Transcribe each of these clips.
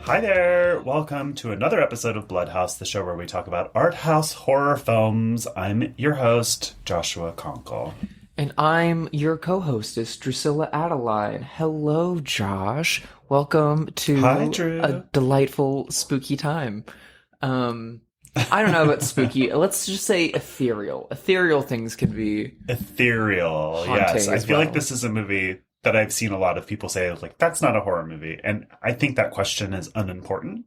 Hi there! Welcome to another episode of Bloodhouse, the show where we talk about art house horror films. I'm your host, Joshua Conkle. And I'm your co-hostess, Drusilla Adeline. Hello, Josh. Welcome to Hi, Drew. a delightful, spooky time. I don't know about spooky. Let's just say ethereal. Ethereal things can be Ethereal, yes. I feel like this is a movie that I've seen a lot of people say, like, that's not a horror movie. And I think that question is unimportant.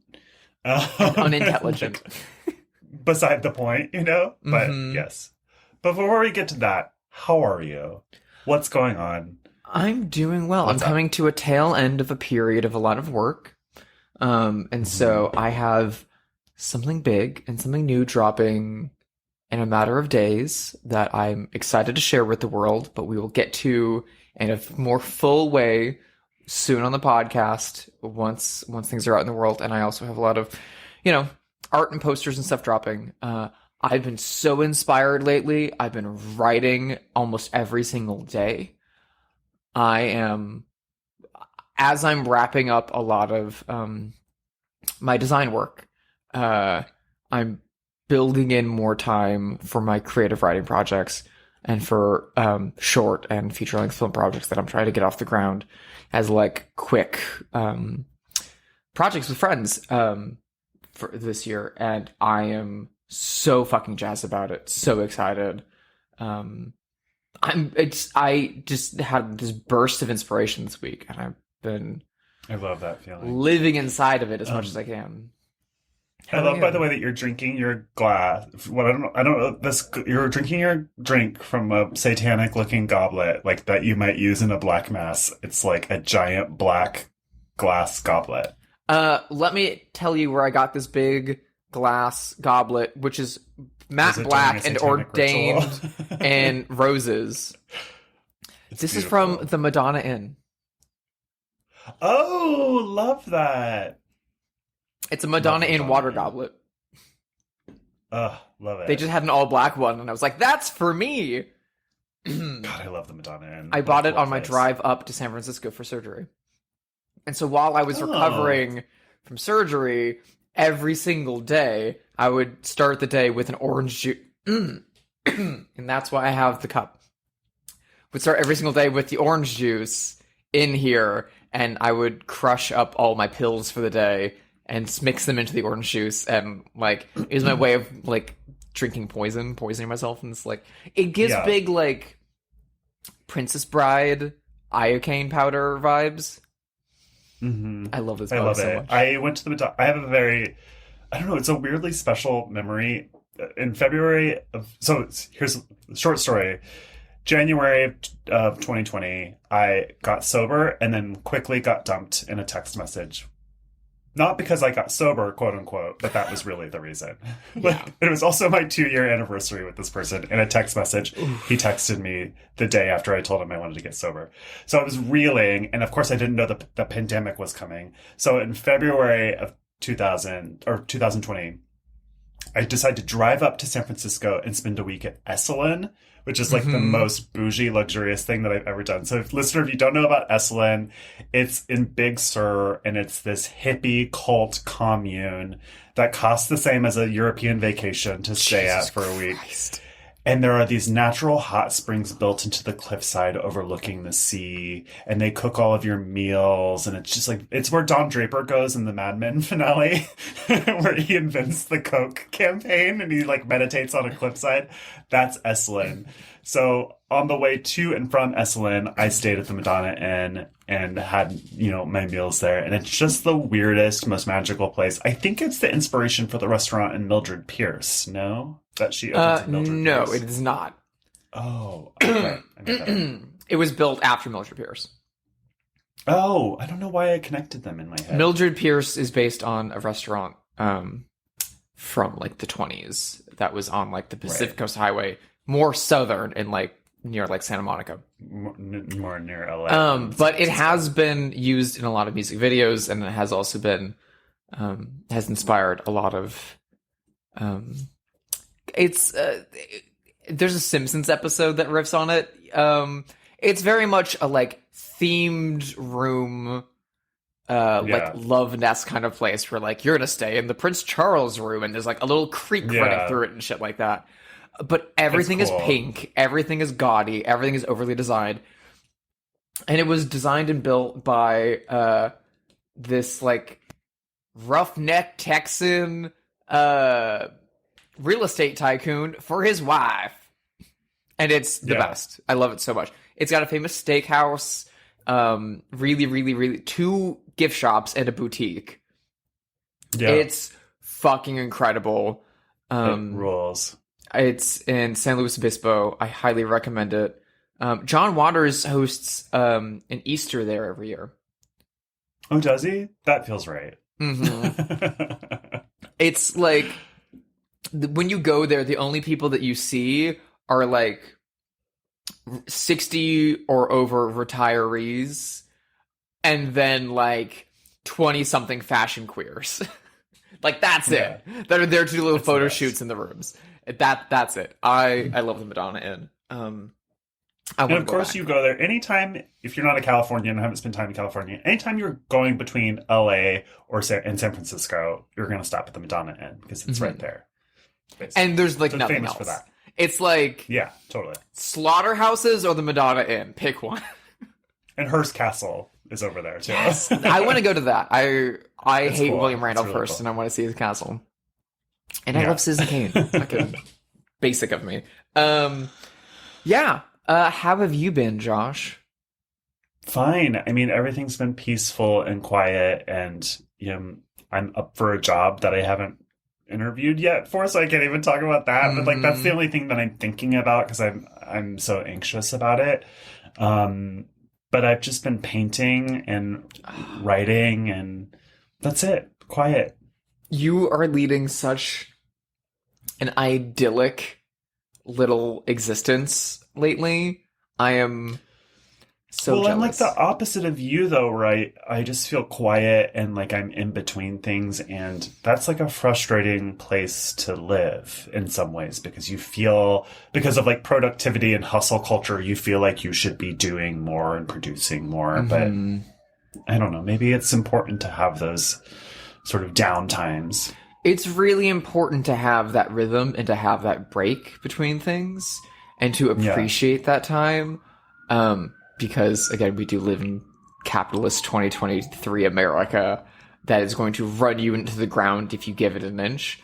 unintelligent. Beside the point, you know? But yes. Before we get to that, how are you? What's going on? I'm doing well. What's I'm coming to a tail end of a period of a lot of work. So I have something big and something new dropping in a matter of days that I'm excited to share with the world, but we will get to in a more full way soon on the podcast once things are out in the world. And I also have a lot of, art and posters and stuff dropping. I've been so inspired lately. I've been writing almost every single day. As I'm wrapping up a lot of my design work, I'm building in more time for my creative writing projects and for short and feature-length film projects that I'm trying to get off the ground as like quick projects with friends for this year. And I am so fucking jazzed about it. So excited. I just had this burst of inspiration this week, and I've been I love that feeling. Living inside of it as much as I can. I love, by the way, that you're drinking your glass. What I don't know this. You're drinking your drink from a satanic-looking goblet, like that you might use in a black mass. It's like a giant black glass goblet. Let me tell you where I got this big glass goblet, which is matte black and ordained in roses. This is from the Madonna Inn. Oh, love that. It's a Madonna Inn water goblet. Love it. They just had an all black one, and I was like, that's for me. God, I love the Madonna Inn. I bought it on my drive up to San Francisco for surgery. And so while I was recovering from surgery, every single day, I would start the day with an orange juice. And that's why I have the cup. Would start every single day with the orange juice in here, and I would crush up all my pills for the day and mix them into the orange juice, and like it was my way of like drinking poisoning myself. And it's like it gives big like Princess Bride iocane powder vibes. I love this. I love so it. much. I went to the Madonna. I have a very, I don't know. It's a weirdly special memory. In February here's a short story. January of 2020, I got sober and then quickly got dumped in a text message. Not because I got sober, quote unquote, but that was really the reason. It was also my 2-year anniversary with this person. In a text message, he texted me the day after I told him I wanted to get sober. So I was reeling, and of course I didn't know the pandemic was coming. So in February of 2020, I decided to drive up to San Francisco and spend a week at Esalen, which is like the most bougie, luxurious thing that I've ever done. So if you don't know about Esalen, it's in Big Sur, and it's this hippie cult commune that costs the same as a European vacation to stay at for a week. And there are these natural hot springs built into the cliffside overlooking the sea, and they cook all of your meals, and it's just like, it's where Don Draper goes in the Mad Men finale, where he invents the Coke campaign, and he like meditates on a cliffside. That's Esalen. So on the way to and from Esalen, I stayed at the Madonna Inn and had, my meals there. And it's just the weirdest, most magical place. I think it's the inspiration for the restaurant in Mildred Pierce, no? That she opened in Mildred No, Pierce. it is not. Oh, okay. It was built after Mildred Pierce. Oh, I don't know why I connected them in my head. Mildred Pierce is based on a restaurant from like the 20s that was on like the Pacific Coast Highway, more southern and like near like Santa Monica. More near LA. But it has been used in a lot of music videos, and it has also been has inspired a lot of there's a Simpsons episode that riffs on it. It's very much a like themed room like love nest kind of place where like you're gonna stay in the Prince Charles room and there's like a little creek running through it and shit like that. But everything is pink, everything is gaudy, everything is overly designed. And it was designed and built by this like roughneck Texan real estate tycoon for his wife. And it's the best. I love it so much. It's got a famous steakhouse, really, really, really 2 gift shops and a boutique. Yeah. It's fucking incredible. It rules. It's in San Luis Obispo. I highly recommend it. John Waters hosts an Easter there every year. Oh, does he? That feels right. Mm-hmm. It's like, when you go there, the only people that you see are like 60 or over retirees, and then like 20-something fashion queers. Like, that's it. That are there to do little photo shoots in the rooms. That's it. I love the Madonna Inn. And of course, you go there anytime. If you're not a Californian and haven't spent time in California, anytime you're going between LA and San Francisco, you're going to stop at the Madonna Inn because it's right there. And there's like nothing else. For that. It's like, yeah, totally. Slaughterhouses or the Madonna Inn. Pick one. And Hearst Castle is over there too. Yes, I want to go to that. I hate cool. William Randolph really Hearst, and I want to see his castle. And I love Citizen Kane. Fucking basic of me. Yeah. How have you been, Josh? Fine. I mean, everything's been peaceful and quiet, and I'm up for a job that I haven't interviewed yet for, so I can't even talk about that. Mm-hmm. But like, that's the only thing that I'm thinking about because I'm so anxious about it. But I've just been painting and writing, and that's it. Quiet. You are leading such an idyllic little existence lately. I am so jealous. I'm like the opposite of you, though, right? I just feel quiet and like I'm in between things, and that's like a frustrating place to live in some ways because you feel, because of like productivity and hustle culture, you feel like you should be doing more and producing more. Mm-hmm. But I don't know, maybe it's important to have those sort of down times. It's really important to have that rhythm and to have that break between things and to appreciate that time. Because, again, we do live in capitalist 2023 America that is going to run you into the ground if you give it an inch.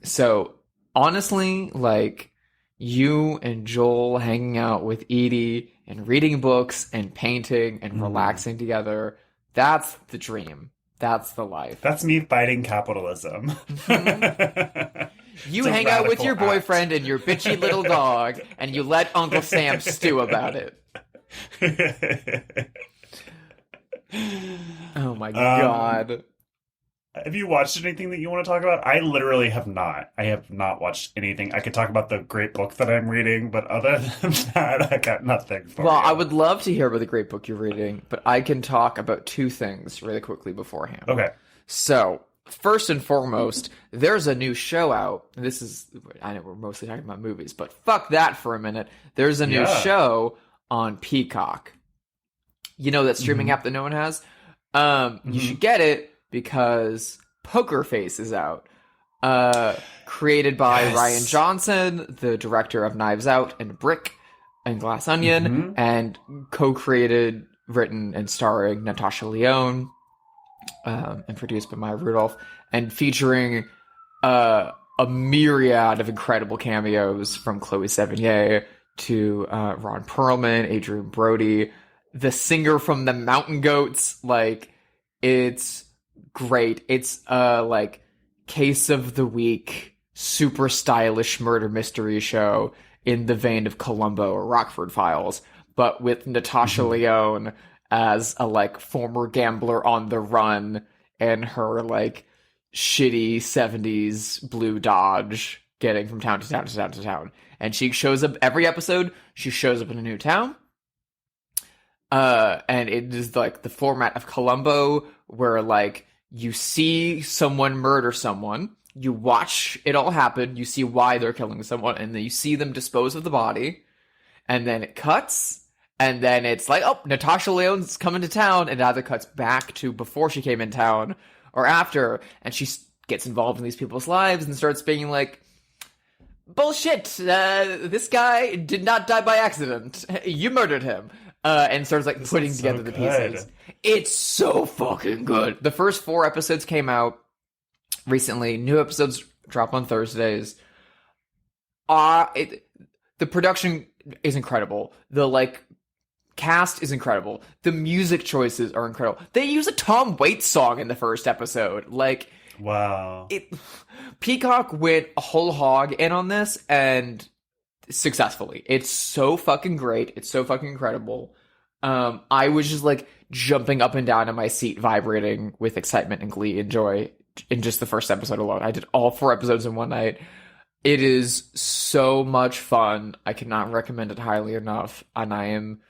So, honestly, like, you and Joel hanging out with Edie and reading books and painting and relaxing together, that's the dream. That's the life. That's me fighting capitalism. You hang out with your boyfriend and your bitchy little dog, and you let Uncle Sam stew about it. Oh my god. Have you watched anything that you want to talk about? I literally have not. I have not watched anything. I could talk about the great book that I'm reading, but other than that, I got nothing for you. I would love to hear about the great book you're reading, but I can talk about 2 things really quickly beforehand. Okay. So, first and foremost, there's a new show out. This is, I know we're mostly talking about movies, but fuck that for a minute. There's a new show on Peacock. You know that streaming app that no one has? You should get it because Poker Face is out. Created by Ryan Johnson, the director of Knives Out and Brick and Glass Onion, and co-created, written, and starring Natasha Lyonne. And produced by Maya Rudolph, and featuring a myriad of incredible cameos from Chloe Sevigny to Ron Perlman, Adrian Brody, the singer from the Mountain Goats. Like, it's great. It's like case of the week, super stylish murder mystery show in the vein of Columbo or Rockford Files, but with Natasha Lyonne as a like former gambler on the run and her like shitty 70s blue Dodge getting from town to town to town to town. And she shows up every episode. She shows up in a new town. And it is like the format of Columbo where like you see someone murder someone, you watch it all happen, you see why they're killing someone, and then you see them dispose of the body, and then it cuts. And then it's like, oh, Natasha Lyonne's coming to town, and it either cuts back to before she came in town or after, and she gets involved in these people's lives and starts being like, bullshit, this guy did not die by accident. You murdered him. And starts like putting together the pieces. It's so fucking good. The first 4 episodes came out recently. New episodes drop on Thursdays. The production is incredible. The like cast is incredible. The music choices are incredible. They use a Tom Waits song in the first episode. Like, wow. Peacock went a whole hog in on this, and successfully. It's so fucking great. It's so fucking incredible. I was just like jumping up and down in my seat, vibrating with excitement and glee and joy in just the first episode alone. I did all 4 episodes in one night. It is so much fun. I cannot recommend it highly enough, and I am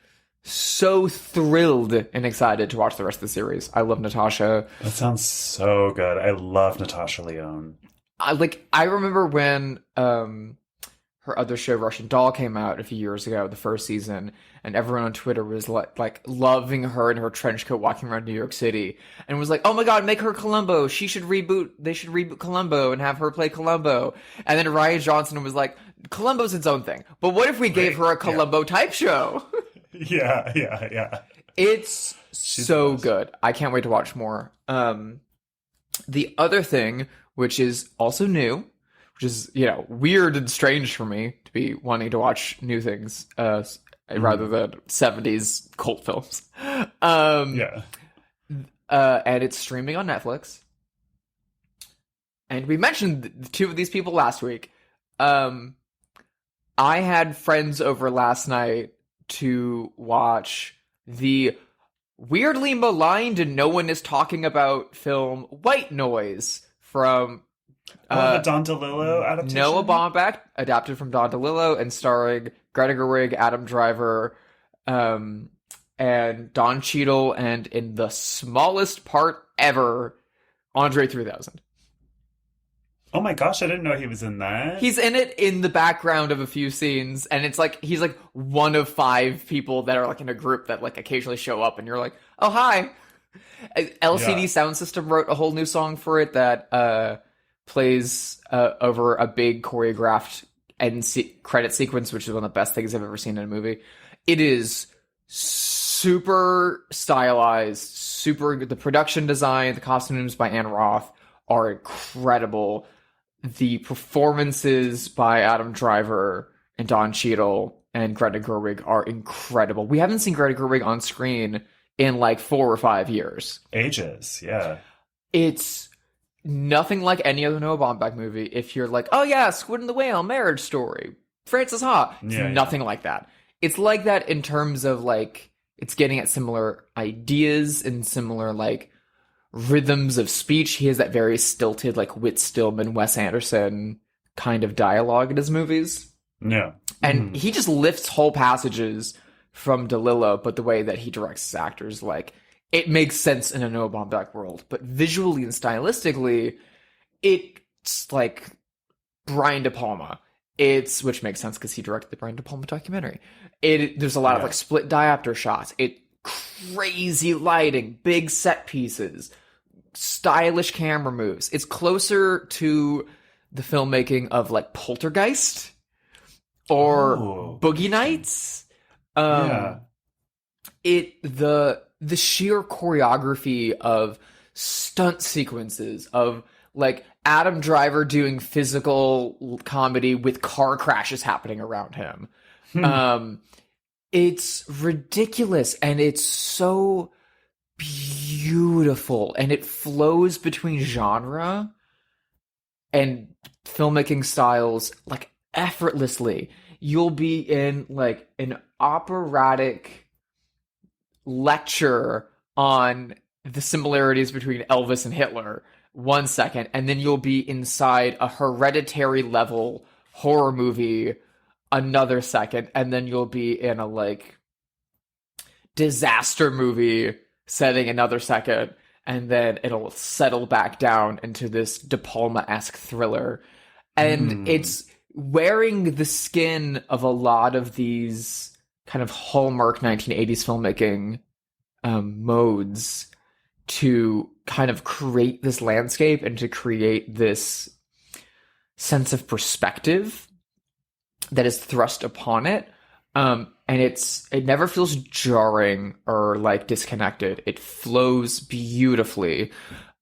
so thrilled and excited to watch the rest of the series. I love Natasha. That sounds so good. I love Natasha Lyonne. I remember when her other show, Russian Doll, came out a few years ago, the first season, and everyone on Twitter was like loving her in her trench coat walking around New York City, and was like, oh my god, make her Columbo. They should reboot Columbo and have her play Columbo. And then Rian Johnson was like, Columbo's its own thing, but what if we gave her a Columbo type show? Yeah. She's so good. I can't wait to watch more. The other thing, which is also new, which is, weird and strange for me to be wanting to watch new things rather than 70s cult films. And it's streaming on Netflix. And we mentioned 2 of these people last week. I had friends over last night to watch the weirdly maligned and no one is talking about film White Noise from the Don DeLillo adaptation? Noah Baumbach, adapted from Don DeLillo and starring Greta Gerwig, Adam Driver, and Don Cheadle, and in the smallest part ever, Andre 3000. Oh my gosh, I didn't know he was in that. He's in it in the background of a few scenes, and it's like he's like one of 5 people that are like in a group that like occasionally show up, and you're like, oh hi. LCD Sound System wrote a whole new song for it that plays over a big choreographed end credit sequence, which is one of the best things I've ever seen in a movie. It is super stylized, super good. The production design, the costumes by Anne Roth are incredible. The performances by Adam Driver and Don Cheadle and Greta Gerwig are incredible. We haven't seen Greta Gerwig on screen in like 4 or 5 years. Ages, yeah. It's nothing like any other Noah Baumbach movie. If you're like, oh yeah, Squid and the Whale, Marriage Story, Frances Ha. It's nothing like that. It's like that in terms of like, it's getting at similar ideas and similar like rhythms of speech. He has that very stilted, like Whit Stillman, Wes Anderson kind of dialogue in his movies. Yeah. And he just lifts whole passages from DeLillo, but the way that he directs his actors, like, it makes sense in a Noah Baumbach world. But visually and stylistically, it's like Brian De Palma. Which makes sense because he directed the Brian De Palma documentary. There's a lot of like split diopter shots. Crazy lighting, big set pieces, stylish camera moves. It's closer to the filmmaking of like Poltergeist or Boogie Nights. The sheer choreography of stunt sequences of like Adam Driver doing physical comedy with car crashes happening around him. It's ridiculous, and it's so beautiful, and it flows between genre and filmmaking styles like effortlessly. You'll be in like an operatic lecture on the similarities between Elvis and Hitler 1 second, and then you'll be inside a Hereditary level horror movie another second, and then you'll be in a like disaster movie setting another second, and then it'll settle back down into this De Palma-esque thriller. And it's wearing the skin of a lot of these kind of hallmark 1980s filmmaking modes to kind of create this landscape and to create this sense of perspective that is thrust upon it. And it never feels jarring or like disconnected. It flows beautifully.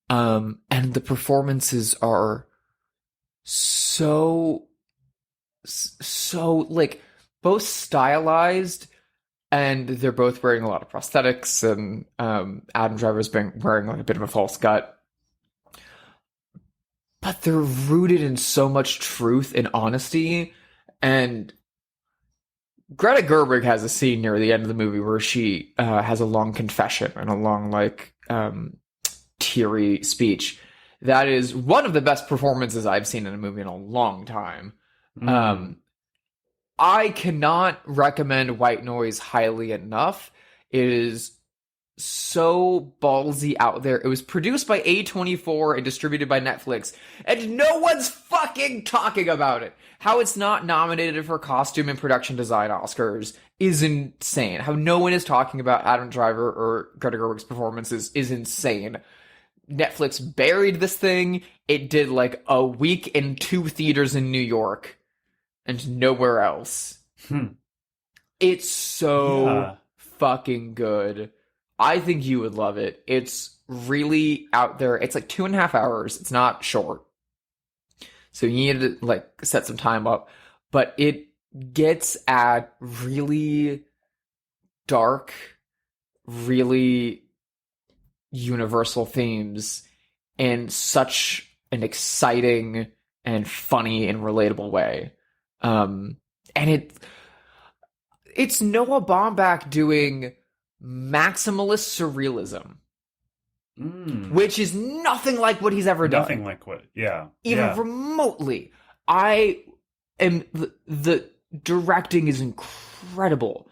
And the performances are so like both stylized, and they're both wearing a lot of prosthetics, and Adam Driver's been wearing like a bit of a false gut. But they're rooted in so much truth and honesty. And Greta Gerwig has a scene near the end of the movie where she has a long confession and a long, like, teary speech. That is one of the best performances I've seen in a movie in a long time. I cannot recommend White Noise highly enough. It is so ballsy out there. It was produced by A24 and distributed by Netflix, and no one's fucking talking about it. How it's not nominated for costume and production design Oscars is insane. How no one is talking about Adam Driver or Greta Gerwig's performances is insane. Netflix buried this thing. It did like a week in 2 theaters in New York and nowhere else. It's so fucking good. I think you would love it. It's really out there. It's like 2.5 hours. It's not short. So you need to like set some time up. But it gets at really dark, really universal themes in such an exciting and funny and relatable way. And it's Noah Baumbach doing maximalist surrealism, which is nothing like what he's ever done. Nothing like what, even remotely. The directing is incredible.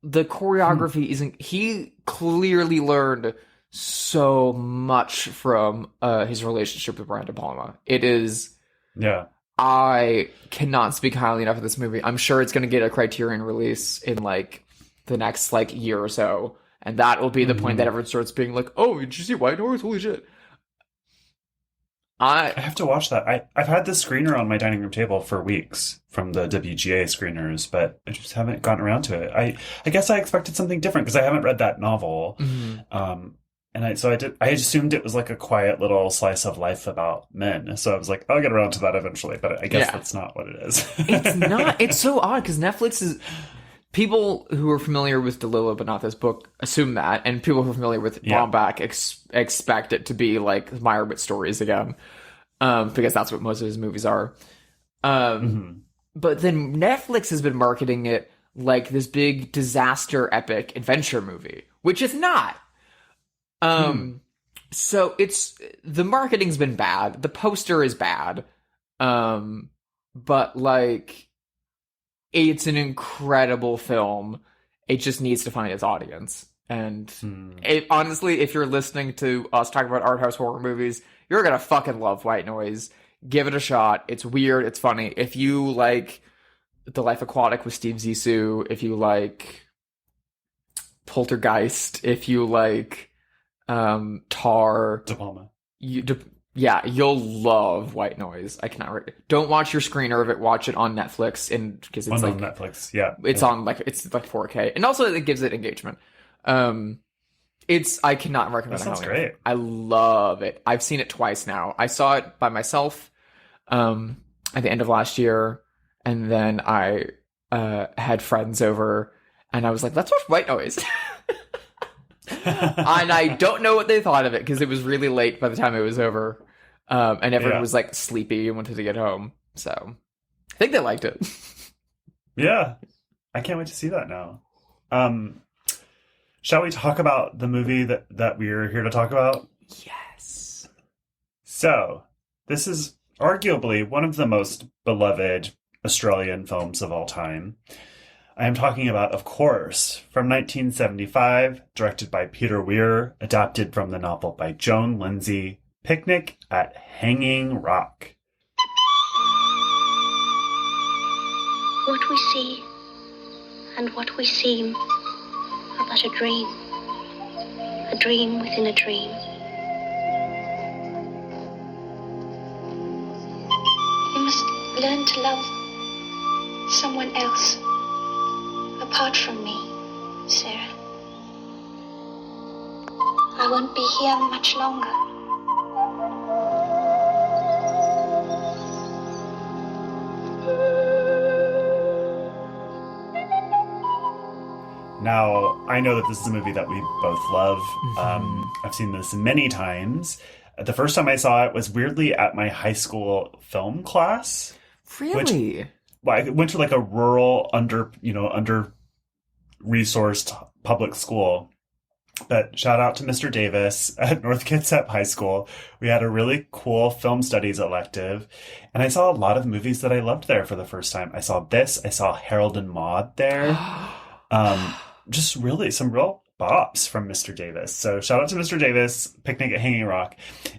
The choreography isn't. He clearly learned so much from his relationship with Brian De Palma. It is. Yeah. I cannot speak highly enough of this movie. I'm sure it's going to get a Criterion release in like the next like year or so, and that will be the point that everyone starts being like, "Oh, did you see White Noise? Holy shit!" I have to watch that. I've had this screener on my dining room table for weeks from the WGA screeners, but I just haven't gotten around to it. I guess I expected something different because I haven't read that novel. And I assumed it was like a quiet little slice of life about men. So I was like, I'll get around to that eventually. But I guess that's not what it is. It's not. It's so odd because Netflix is... People who are familiar with Delilah, but not this book, assume that. And people who are familiar with Baumbach expect it to be like Meyerowitz stories again. Because that's what most of his movies are. But then Netflix has been marketing it like this big disaster epic adventure movie, which it's not. So the marketing's been bad. The poster is bad. But like, it's an incredible film. It just needs to find its audience. And honestly, if you're listening to us talk about art house horror movies, you're gonna fucking love White Noise. Give it a shot. It's weird. It's funny. If you like The Life Aquatic with Steve Zissou, if you like Poltergeist, if you like Tar, De Palma. You'll love White Noise. I cannot. Don't watch your screener of it. Watch it on Netflix, and because it's on Netflix. Yeah, it's on like it's like 4K, and also it gives it engagement. I cannot recommend. That sounds great. I love it. I've seen it twice now. I saw it by myself at the end of last year, and then I had friends over, and I was like, "Let's watch White Noise." And I don't know what they thought of it because it was really late by the time it was over, and everyone was like sleepy and wanted to get home. So I think they liked it. Yeah, I can't wait to see that now. Shall we talk about the movie that we're here to talk about? Yes. So this is arguably one of the most beloved Australian films of all time. I am talking about, of course, from 1975, directed by Peter Weir, adapted from the novel by Joan Lindsay, Picnic at Hanging Rock. What we see and what we seem are but a dream within a dream. You must learn to love someone else apart from me, Sarah. I won't be here much longer. Now, I know that this is a movie that we both love. I've seen this many times. The first time I saw it was weirdly at my high school film class. Really? I went to like a rural, under-resourced public school. But shout out to Mr. Davis at North Kitsap High School. We had a really cool film studies elective. And I saw a lot of movies that I loved there for the first time. I saw this. I saw Harold and Maude there. Just really some real bops from Mr. Davis. So shout out to Mr. Davis, Picnic at Hanging Rock.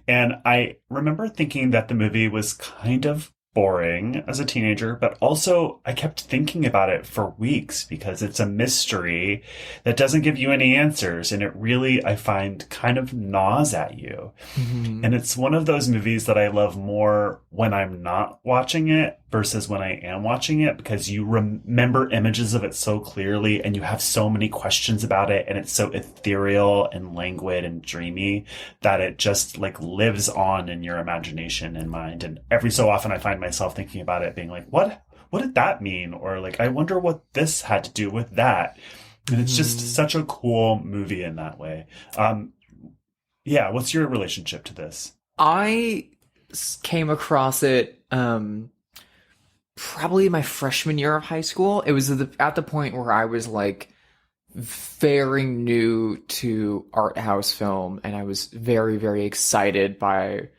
And I remember thinking that the movie was kind of boring as a teenager, but also I kept thinking about it for weeks because it's a mystery that doesn't give you any answers. And it really, I find, kind of gnaws at you. Mm-hmm. And it's one of those movies that I love more when I'm not watching it versus when I am watching it, because you remember images of it so clearly and you have so many questions about it, and it's so ethereal and languid and dreamy that it just like lives on in your imagination and mind. And every so often I find myself thinking about it being like, what did that mean? Or like, I wonder what this had to do with that. And it's just such a cool movie in that way. Yeah. What's your relationship to this? I came across it probably my freshman year of high school. It was at the point where I was like very new to art house film, and I was very, very excited by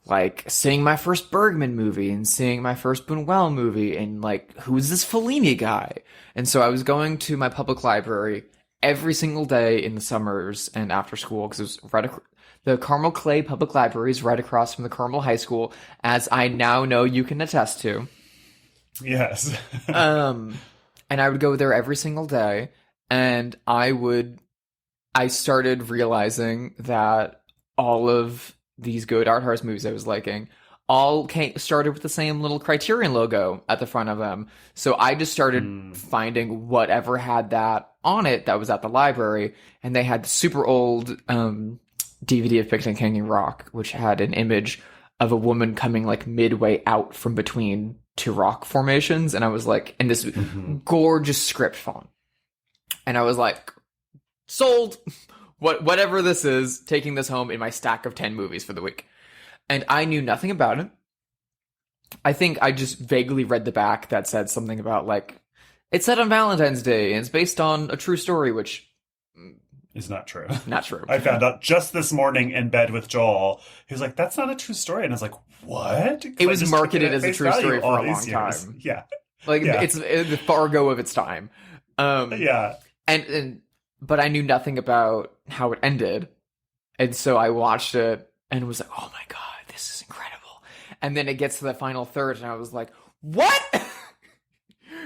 like seeing my first Bergman movie and seeing my first Buñuel movie and like, who's this Fellini guy? And so I was going to my public library every single day in the summers and after school, because it was the Carmel Clay Public Library is right across from the Carmel High School, as I now know you can attest to. Yes. And I would go there every single day, and I started realizing that all of these good art house movies I was liking all started with the same little Criterion logo at the front of them. So I just started finding whatever had that on it that was at the library, and they had the super old DVD of Picnic Hanging Rock, which had an image of a woman coming like midway out from between two rock formations, and I was like, in this gorgeous script font, and I was like, sold. Whatever this is, taking this home in my stack of 10 movies for the week. And I knew nothing about it. I think I just vaguely read the back that said something about like, it's set on Valentine's Day and it's based on a true story, which is not true. Not true. I found out just this morning in bed with Joel. He was like, that's not a true story. And I was like, what? It was marketed as a true story for a long time. Yeah. Like, it's the Fargo of its time. Yeah. But I knew nothing about how it ended. And so I watched it and was like, oh my God, this is incredible. And then it gets to the final third and I was like, what?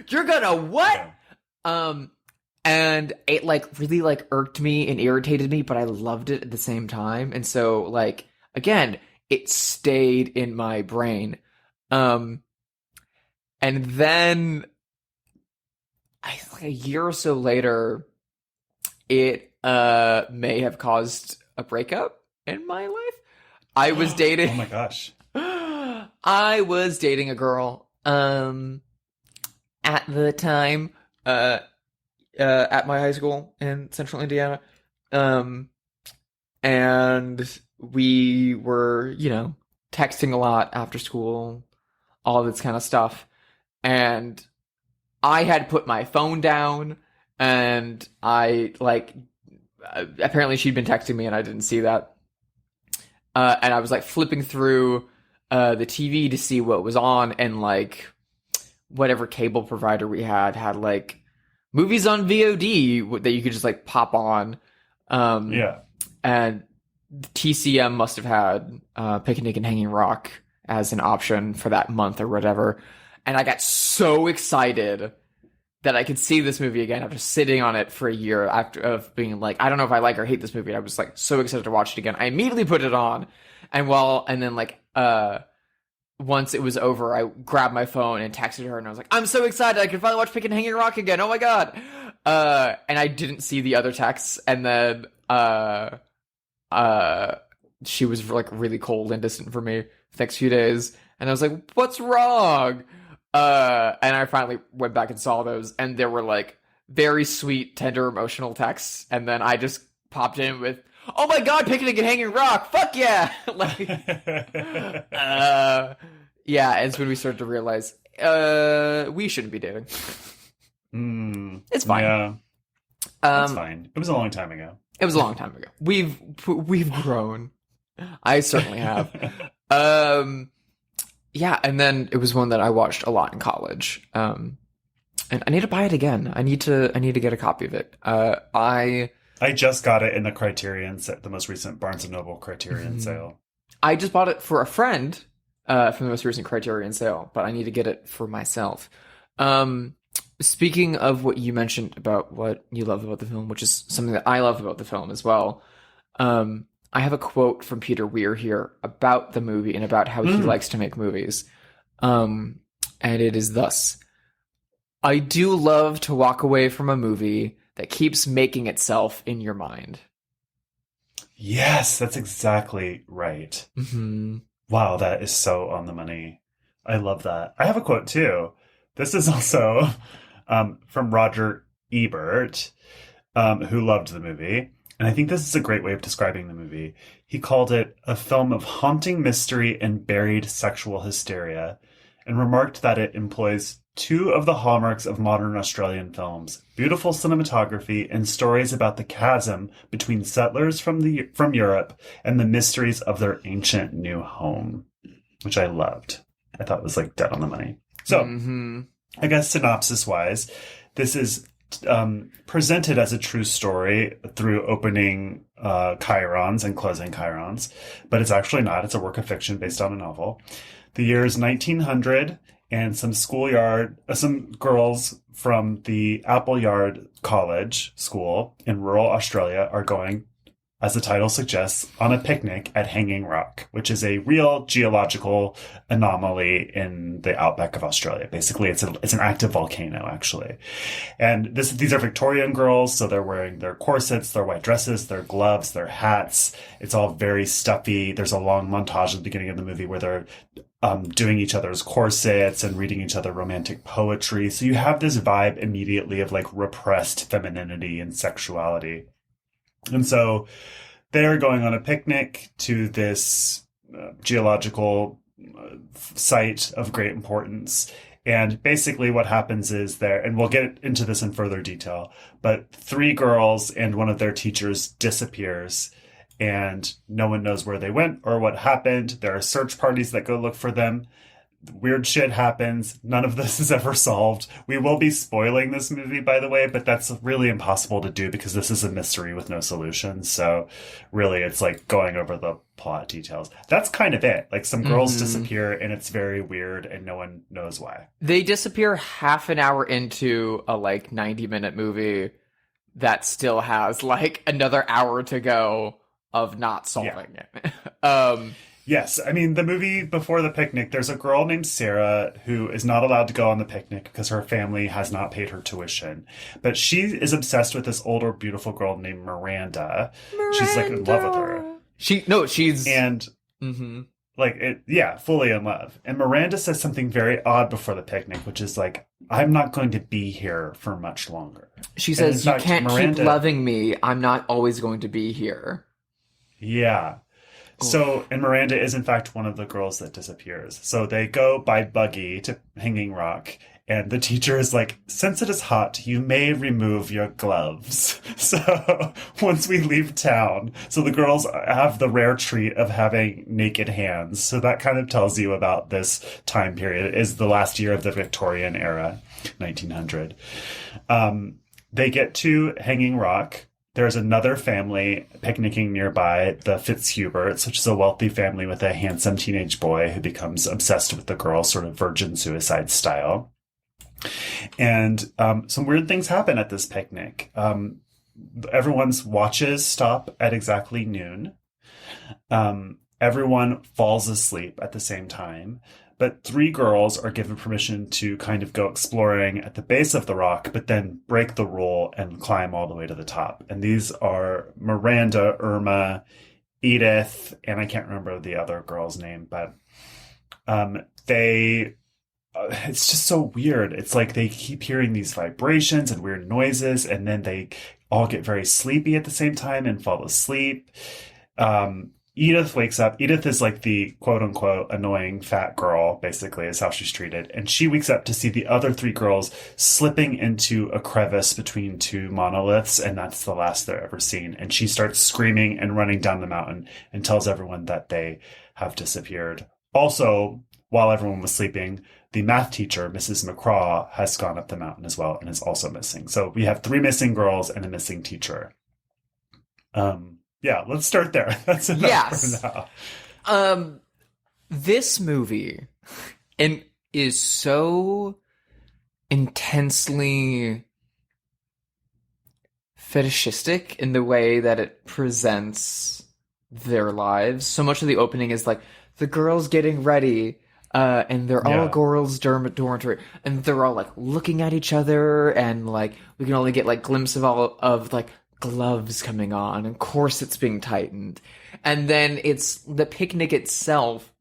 You're gonna what? Yeah. And it like really like irked me and irritated me, but I loved it at the same time. And so like, again, it stayed in my brain. And then a year or so later, it may have caused a breakup in my life. I was dating. Oh my gosh. I was dating a girl at the time at my high school in Central Indiana. And we were, texting a lot after school, all this kind of stuff. And I had put my phone down. And I, apparently she'd been texting me and I didn't see that. And I was, flipping through the TV to see what was on. And, whatever cable provider we had, movies on VOD that you could just, pop on. Yeah. And TCM must have had Picnic and Hanging Rock as an option for that month or whatever. And I got so excited that I could see this movie again after sitting on it for a year after of being like, I don't know if I like or hate this movie. I was like so excited to watch it again. I immediately put it on, and then like once it was over, I grabbed my phone and texted her, and I was like, I'm so excited! I can finally watch Picking Hanging Rock again. Oh my god! And I didn't see the other texts, and then she was like really cold and distant for me the next few days, and I was like, what's wrong? And I finally went back and saw those, and there were like very sweet, tender, emotional texts, and then I just popped in with, "Oh my god, Picnic at Hanging Rock! Fuck yeah!" Like, yeah. And it's when we started to realize, we shouldn't be dating. It's fine. Yeah, it's fine. It was a long time ago. It was a long time ago. We've grown. I certainly have. Yeah, and then it was one that I watched a lot in college. And I need to buy it again. I need to get a copy of it. I just got it in the Criterion set, the most recent Barnes and Noble Criterion sale. I just bought it for a friend from the most recent Criterion sale, but I need to get it for myself. Speaking of what you mentioned about what you love about the film, which is something that I love about the film as well, I have a quote from Peter Weir here about the movie and about how he likes to make movies. And it is thus: I do love to walk away from a movie that keeps making itself in your mind. Yes, that's exactly right. Mm-hmm. Wow, that is so on the money. I love that. I have a quote too. This is also from Roger Ebert, who loved the movie. And I think this is a great way of describing the movie. He called it a film of haunting mystery and buried sexual hysteria, and remarked that it employs two of the hallmarks of modern Australian films: beautiful cinematography and stories about the chasm between settlers from Europe and the mysteries of their ancient new home, which I loved. I thought was like dead on the money. So, I guess synopsis-wise, this is presented as a true story through opening chirons and closing chirons, but it's actually not. It's a work of fiction based on a novel. The year is 1900, and some girls from the Appleyard College School in rural Australia are going, as the title suggests, on a picnic at Hanging Rock, which is a real geological anomaly in the outback of Australia. Basically, it's an active volcano, actually. And these are Victorian girls, so they're wearing their corsets, their white dresses, their gloves, their hats. It's all very stuffy. There's a long montage at the beginning of the movie where they're doing each other's corsets and reading each other romantic poetry. So you have this vibe immediately of like repressed femininity and sexuality. And so they're going on a picnic to this geological site of great importance. And basically what happens is and we'll get into this in further detail, but three girls and one of their teachers disappears, and no one knows where they went or what happened. There are search parties that go look for them. Weird shit happens. None of this is ever solved. We will be spoiling this movie, by the way, but that's really impossible to do because this is a mystery with no solution. So really, it's like going over the plot details. That's kind of it. Like some girls disappear and it's very weird and no one knows why. They disappear half an hour into a like 90-minute movie that still has like another hour to go of not solving it. Yes, I mean, the movie before the picnic, there's a girl named Sarah who is not allowed to go on the picnic because her family has not paid her tuition. But she is obsessed with this older, beautiful girl named Miranda. She's like in love with her. Fully in love. And Miranda says something very odd before the picnic, which is like, I'm not going to be here for much longer. She says, you can't keep loving me. I'm not always going to be here. Yeah. So, and Miranda is in fact one of the girls that disappears. So they go by buggy to Hanging Rock, and the teacher is like, since it is hot, you may remove your gloves. So once we leave town, so the girls have the rare treat of having naked hands. So that kind of tells you about this time period. It is the last year of the Victorian era, 1900. They get to Hanging Rock. There's another family picnicking nearby, the Fitzhuberts, which is a wealthy family with a handsome teenage boy who becomes obsessed with the girl, sort of virgin suicide style. And some weird things happen at this picnic. Everyone's watches stop at exactly noon. Everyone falls asleep at the same time. But 3 girls are given permission to kind of go exploring at the base of the rock, but then break the rule and climb all the way to the top. And these are Miranda, Irma, Edith, and I can't remember the other girl's name, but it's just so weird. It's like they keep hearing these vibrations and weird noises, and then they all get very sleepy at the same time and fall asleep. Edith wakes up. Edith is like the quote-unquote annoying fat girl, basically, is how she's treated. And she wakes up to see the other 3 girls slipping into a crevice between 2 monoliths, and that's the last they're ever seen. And she starts screaming and running down the mountain and tells everyone that they have disappeared. Also, while everyone was sleeping, the math teacher, Mrs. McCraw, has gone up the mountain as well and is also missing. So we have 3 missing girls and a missing teacher. Yeah, let's start there. That's enough for now. This movie is so intensely fetishistic in the way that it presents their lives. So much of the opening is like the girls getting ready, and they're all girls' dormitory, and they're all like looking at each other, and like we can only get like glimpse of all of like gloves coming on and corsets being tightened. And then it's the picnic itself.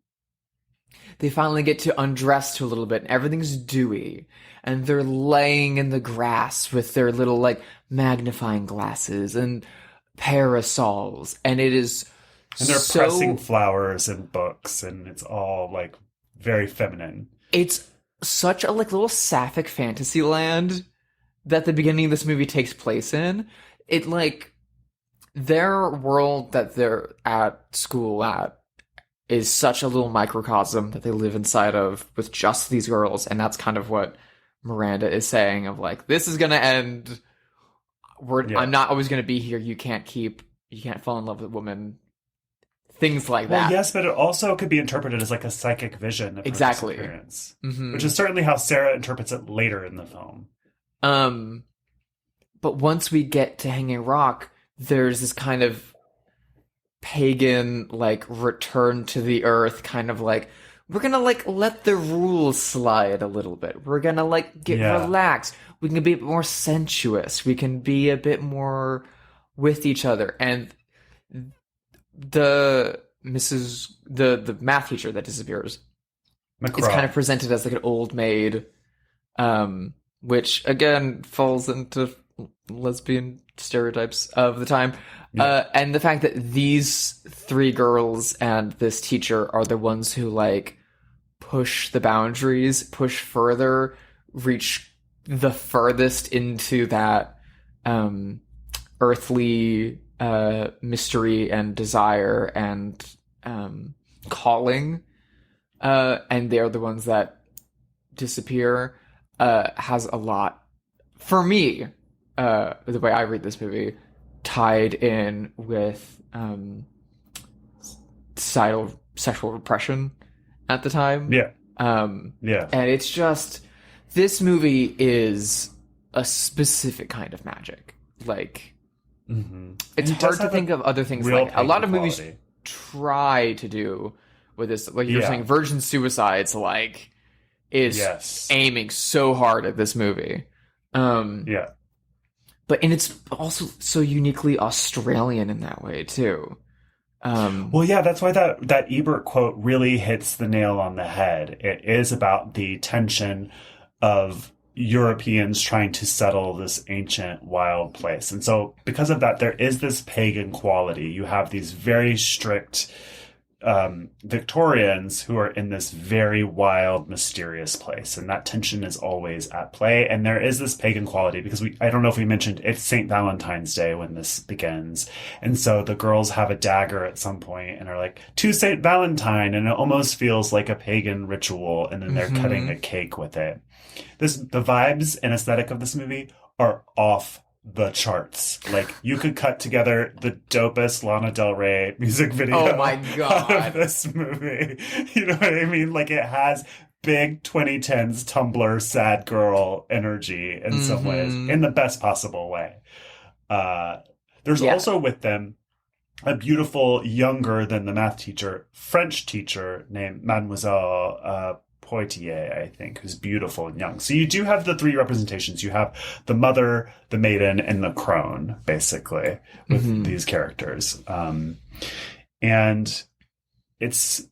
They finally get to undress to a little bit and everything's dewy. And they're laying in the grass with their little like magnifying glasses and parasols. And it is And they're pressing flowers and books, and it's all like very feminine. It's such a like little sapphic fantasy land that the beginning of this movie takes place in. It like their world that they're at school at is such a little microcosm that they live inside of with just these girls, and that's kind of what Miranda is saying of like, this is gonna end. I'm not always gonna be here. You can't fall in love with a woman. Things like that. Well, yes, but it also could be interpreted as like a psychic vision of her experience, which is certainly how Sarah interprets it later in the film. But once we get to Hanging Rock, there's this kind of pagan, like, return to the earth, kind of like, we're gonna, like, let the rules slide a little bit. We're gonna, like, get relaxed. We can be a bit more sensuous. We can be a bit more with each other. And the math teacher that disappears is kind of presented as, like, an old maid, which, again, falls into lesbian stereotypes of the time. And the fact that these 3 girls and this teacher are the ones who like push the boundaries, push further, reach the furthest into that earthly mystery and desire and calling, and they're the ones that disappear, has a lot, for me, the way I read this movie, tied in with societal sexual repression at the time. And it's just, this movie is a specific kind of magic. Like, it's hard to think of other things like a lot of movies try to do with this. Like you're saying, Virgin Suicides, like, is aiming so hard at this movie. But and it's also so uniquely Australian in that way too. That's why that Ebert quote really hits the nail on the head. It is about the tension of Europeans trying to settle this ancient wild place. And so because of that, there is this pagan quality. You have these very strict Victorians who are in this very wild, mysterious place, and that tension is always at play. And there is this pagan quality because I don't know if we mentioned, it's St. Valentine's Day when this begins, and so the girls have a dagger at some point and are like, to St. Valentine, and it almost feels like a pagan ritual, and then they're cutting a cake with it. The vibes and aesthetic of this movie are off the charts. Like, you could cut together the dopest Lana Del Rey music video oh my God. out of this movie. You know what I mean? Like, it has big 2010s Tumblr sad girl energy in some ways, in the best possible way. There's also with them a beautiful, younger than the math teacher, French teacher named Mademoiselle Poitier, I think, who's beautiful and young. So you do have the three representations. You have the mother, the maiden, and the crone, basically, with these characters. And it's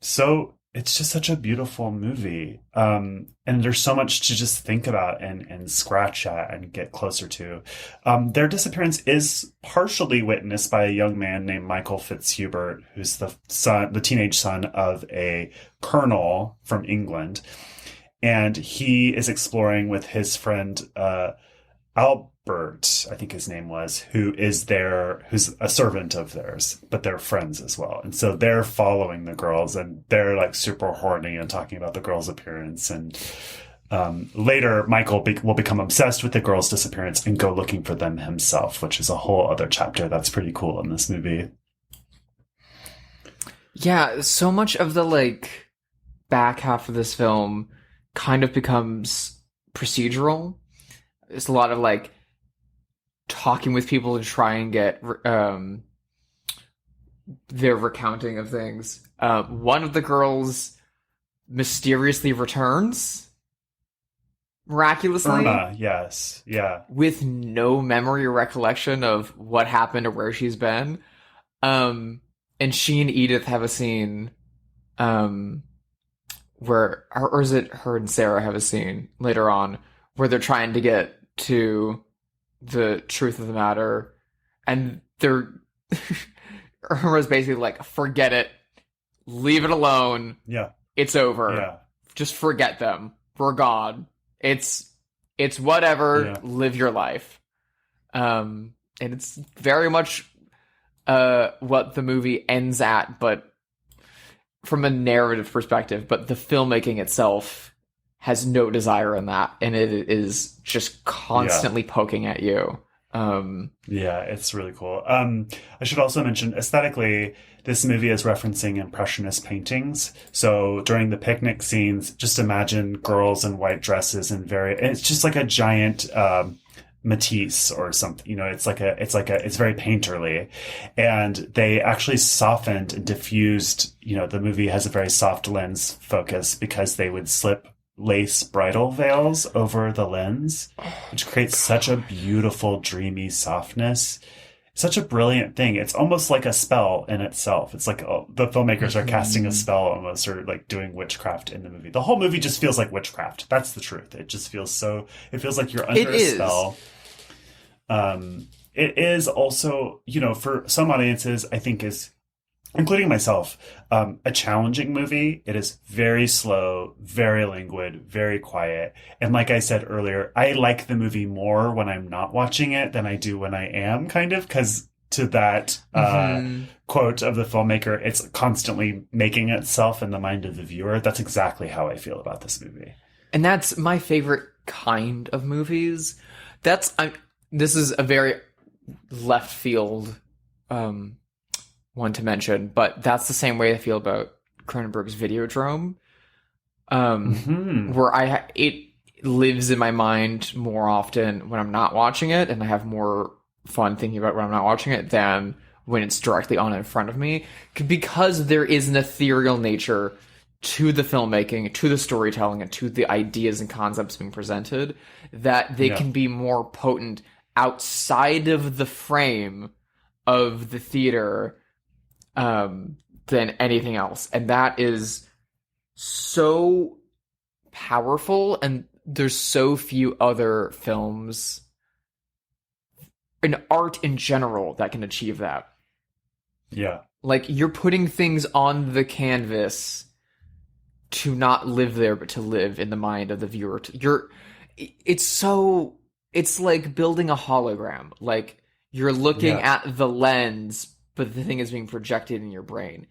just such a beautiful movie. And there's so much to just think about and scratch at and get closer to. Their disappearance is partially witnessed by a young man named Michael Fitzhubert, who's the teenage son of a colonel from England. And he is exploring with his friend, Albert, I think his name was, who's a servant of theirs, but they're friends as well. And so they're following the girls and they're like super horny and talking about the girls' appearance. And later, Michael will become obsessed with the girls' disappearance and go looking for them himself, which is a whole other chapter that's pretty cool in this movie. Yeah, so much of the like back half of this film kind of becomes procedural. It's a lot of like talking with people to try and get their recounting of things. One of the girls mysteriously returns miraculously. Irma, yes, yeah, with no memory or recollection of what happened or where she's been. And she and Edith have a scene where, or is it her and Sarah have a scene later on where they're trying to get to the truth of the matter, and Irma's basically like, forget it, leave it alone, it's over, just forget them, we're gone, it's whatever, live your life. And it's very much what the movie ends at, but from a narrative perspective, but the filmmaking itself has no desire in that, and it is just constantly poking at you. Yeah, it's really cool. I should also mention, aesthetically, this movie is referencing Impressionist paintings. So during the picnic scenes, just imagine girls in white dresses and it's just like a giant Matisse or something. You know, it's very painterly, and they actually softened and diffused. You know, the movie has a very soft lens focus because they would slip lace bridal veils over the lens, which creates such a beautiful, dreamy softness. Such a brilliant thing. It's almost like a spell in itself. It's like the filmmakers are casting a spell almost, or like doing witchcraft in the movie. The whole movie just feels like witchcraft. That's the truth. It just feels it feels like you're under a spell. It is also, you know, for some audiences, I think including myself, a challenging movie. It is very slow, very languid, very quiet. And like I said earlier, I like the movie more when I'm not watching it than I do when I am, kind of, because to that quote of the filmmaker, it's constantly making itself in the mind of the viewer. That's exactly how I feel about this movie. And that's my favorite kind of movies. This is a very left field one to mention, but that's the same way I feel about Cronenberg's Videodrome, where it lives in my mind more often when I'm not watching it, and I have more fun thinking about when I'm not watching it than when it's directly on in front of me, because there is an ethereal nature to the filmmaking, to the storytelling, and to the ideas and concepts being presented, that they can be more potent outside of the frame of the theater than anything else. And that is so powerful, and there's so few other films and art in general that can achieve that. Yeah. Like, you're putting things on the canvas to not live there, but to live in the mind of the viewer. It's like building a hologram. Like, you're looking at the lens, but the thing is being projected in your brain.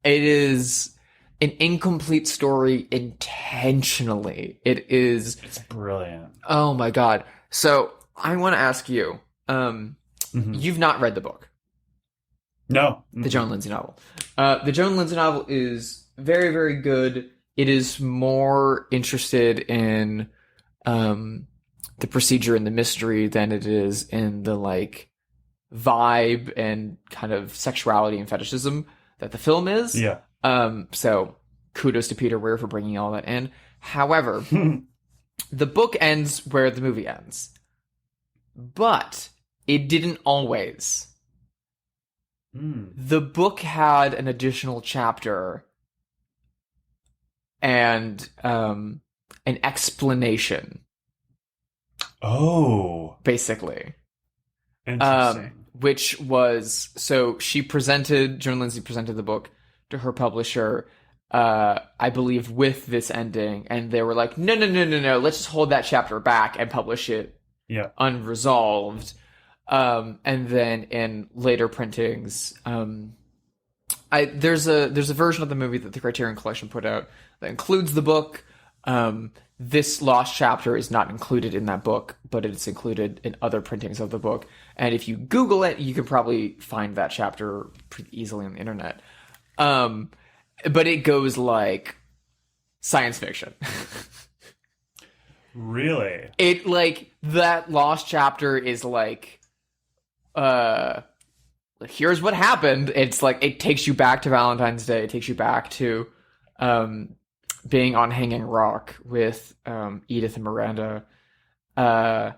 It is an incomplete story intentionally. It's brilliant. Oh my God. So I want to ask you, you've not read the book. No. The Joan Lindsay novel. The Joan Lindsay novel is very, very good. it is more interested in the procedure and the mystery than it is in the like vibe and kind of sexuality and fetishism that the film is. Yeah. So kudos to Peter Weir for bringing all that in. However, the book ends where the movie ends, but it didn't always. The book had an additional chapter and an explanation. Oh. Basically. Interesting. Which was, so Joan Lindsay presented the book to her publisher, I believe with this ending, and they were like, no, let's just hold that chapter back and publish it unresolved. And then in later printings, there's a version of the movie that the Criterion Collection put out that includes the book. This lost chapter is not included in that book, but it's included in other printings of the book. And if you Google it, you can probably find that chapter pretty easily on the internet. But it goes like science fiction. Really? It like that lost chapter is like, here's what happened. It's like it takes you back to Valentine's Day. It takes you back to being on Hanging Rock with Edith and Miranda, and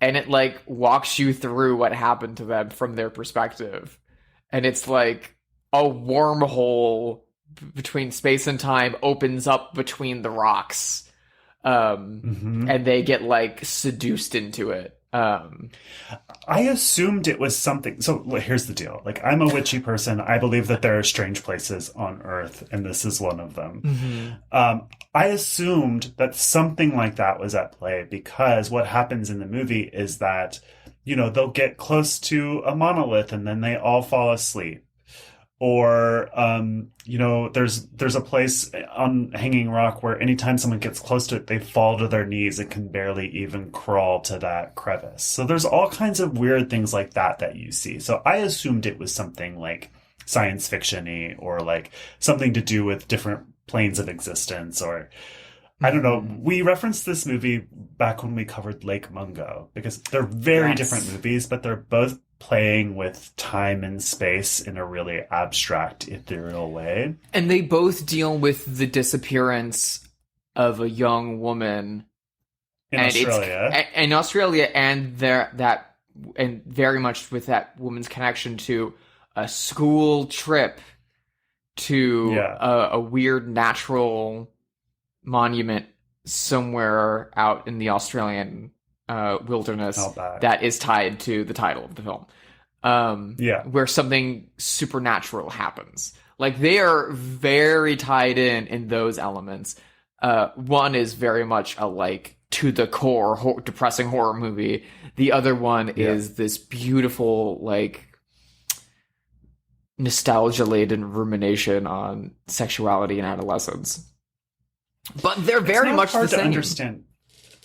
it like walks you through what happened to them from their perspective, and it's like a wormhole between space and time opens up between the rocks, and they get like seduced into it. I assumed it was something. So here's the deal. Like, I'm a witchy person. I believe that there are strange places on Earth, and this is one of them. I assumed that something like that was at play because what happens in the movie is that, you know, they'll get close to a monolith and then they all fall asleep. Or, you know, there's a place on Hanging Rock where anytime someone gets close to it, they fall to their knees and can barely even crawl to that crevice. So there's all kinds of weird things like that you see. So I assumed it was something like science fiction-y or like something to do with different planes of existence or... I don't know. We referenced this movie back when we covered Lake Mungo because they're very different movies, but they're both playing with time and space in a really abstract, ethereal way. And they both deal with the disappearance of a young woman in Australia. In Australia, and and very much with that woman's connection to a school trip to a weird natural monument somewhere out in the Australian wilderness that is tied to the title of the film. Where something supernatural happens. Like, they are very tied in those elements. One is very much a, like, to the core, depressing horror movie. The other one is this beautiful, like, nostalgia-laden rumination on sexuality and adolescence. But they're very much the same. To understand.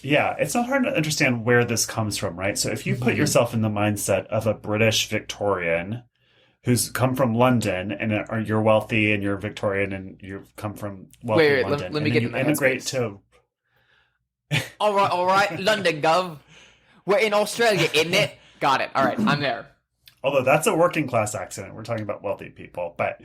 Yeah, it's not hard to understand where this comes from, right? So if you put yourself in the mindset of a British Victorian who's come from London and you're wealthy and you're Victorian and you've come from wealthy London. Let me get in the immigrate to... All right, London, gov. We're in Australia, isn't it? Got it. All right, I'm there. Although that's a working class accent. We're talking about wealthy people, but...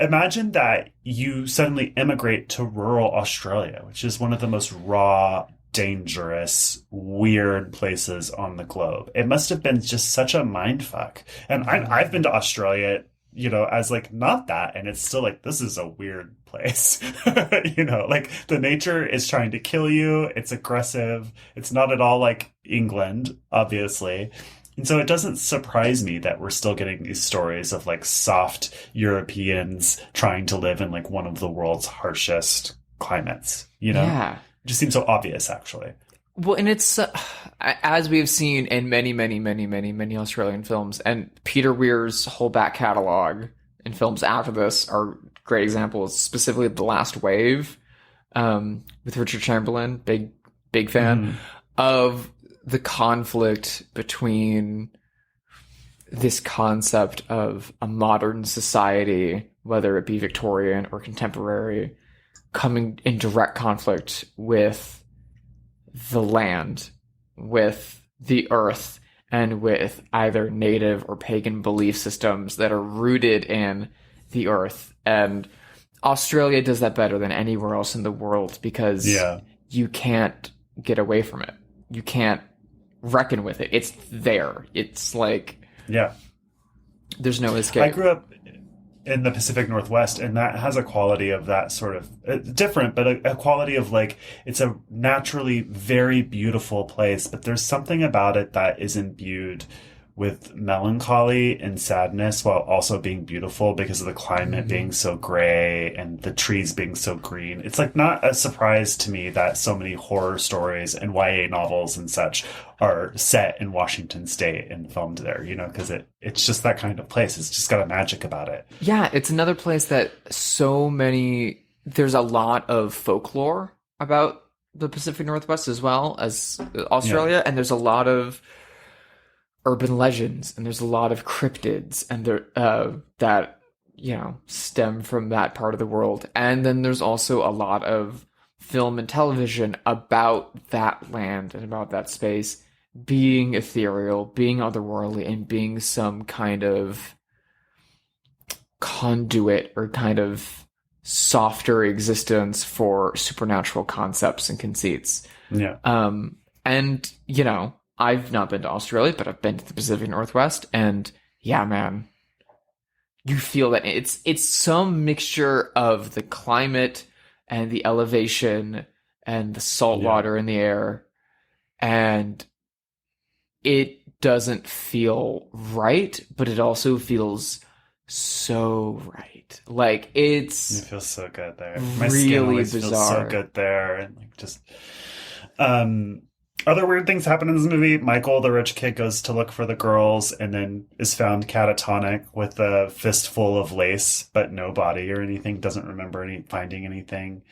Imagine that you suddenly immigrate to rural Australia, which is one of the most raw, dangerous, weird places on the globe. It must have been just such a mindfuck. And I've been to Australia, you know, as like not that. And it's still like, this is a weird place. You know, like the nature is trying to kill you. It's aggressive. It's not at all like England, obviously. And so it doesn't surprise me that we're still getting these stories of like soft Europeans trying to live in like one of the world's harshest climates, you know? Yeah. It just seems so obvious, actually. Well, and it's, as we've seen in many Australian films, and Peter Weir's whole back catalog in films after this are great examples, specifically The Last Wave, with Richard Chamberlain, big fan, of the conflict between this concept of a modern society, whether it be Victorian or contemporary, coming in direct conflict with the land, with the earth, and with either native or pagan belief systems that are rooted in the earth. And Australia does that better than anywhere else in the world because you can't get away from it. You can't reckon with it. It's there. It's like, there's no escape. I grew up in the Pacific Northwest, and that has a quality of that sort of different, but a quality of like, it's a naturally very beautiful place, but there's something about it that is imbued with melancholy and sadness while also being beautiful because of the climate being so gray and the trees being so green. It's like not a surprise to me that so many horror stories and YA novels and such are set in Washington State and filmed there, you know, because it's just that kind of place. It's just got a magic about it. Yeah, it's another place that there's a lot of folklore about the Pacific Northwest as well as Australia, and there's a lot of urban legends, and there's a lot of cryptids, and that stem from that part of the world. And then there's also a lot of film and television about that land and about that space being ethereal, being otherworldly, and being some kind of conduit or kind of softer existence for supernatural concepts and conceits. Yeah. And I've not been to Australia, but I've been to the Pacific Northwest, and yeah, man, you feel that it's some mixture of the climate and the elevation and the salt water in the air, and it doesn't feel right, but it also feels so right. Like it feels so good there. My skin always feels so good there, and like just other weird things happen in this movie. Michael, the rich kid, goes to look for the girls and then is found catatonic with a fistful of lace, but no body or anything. Doesn't remember finding anything.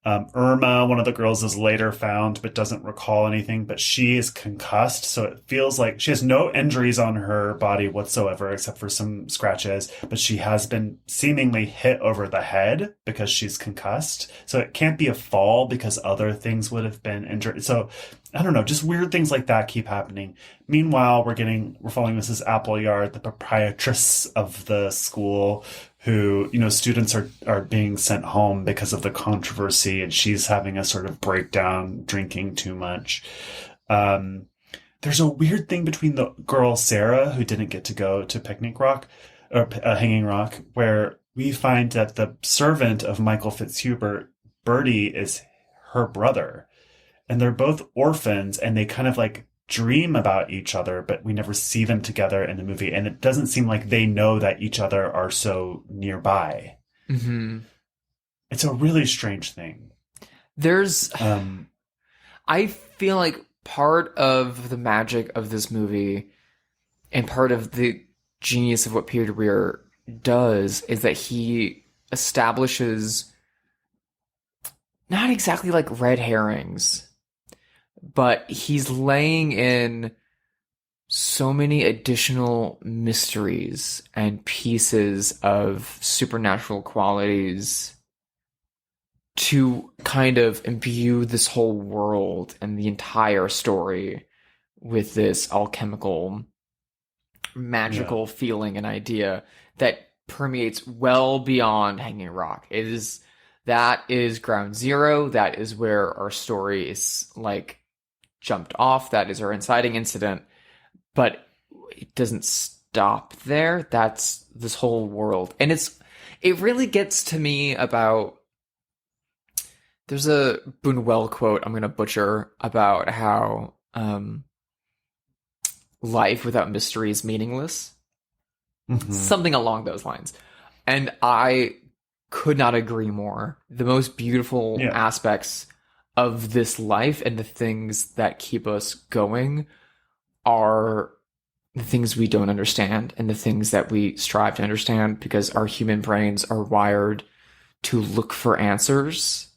Irma, one of the girls, is later found but doesn't recall anything, but she is concussed, so it feels like she has no injuries on her body whatsoever except for some scratches, but she has been seemingly hit over the head because she's concussed, so it can't be a fall because other things would have been injured. So I don't know, just weird things like that keep happening. Meanwhile, we're following Mrs. Appleyard, the proprietress of the school, who, students are being sent home because of the controversy, and she's having a sort of breakdown, drinking too much. There's a weird thing between the girl, Sarah, who didn't get to go to Picnic Rock, or Hanging Rock, where we find that the servant of Michael Fitzhubert, Bertie, is her brother. And they're both orphans, and they kind of like dream about each other, but we never see them together in the movie. And it doesn't seem like they know that each other are so nearby. Mm-hmm. It's a really strange thing. There's, I feel like part of the magic of this movie and part of the genius of what Peter Weir does is that he establishes not exactly like red herrings, but he's laying in so many additional mysteries and pieces of supernatural qualities to kind of imbue this whole world and the entire story with this alchemical, magical feeling and idea that permeates well beyond Hanging Rock. That is ground zero. That is where our story is like jumped off. That is our inciting incident, but it doesn't stop there. That's this whole world. And it really gets to me about, there's a Buñuel quote I'm going to butcher about how life without mystery is meaningless. Mm-hmm. Something along those lines. And I could not agree more. The most beautiful aspects of this life and the things that keep us going are the things we don't understand and the things that we strive to understand, because our human brains are wired to look for answers.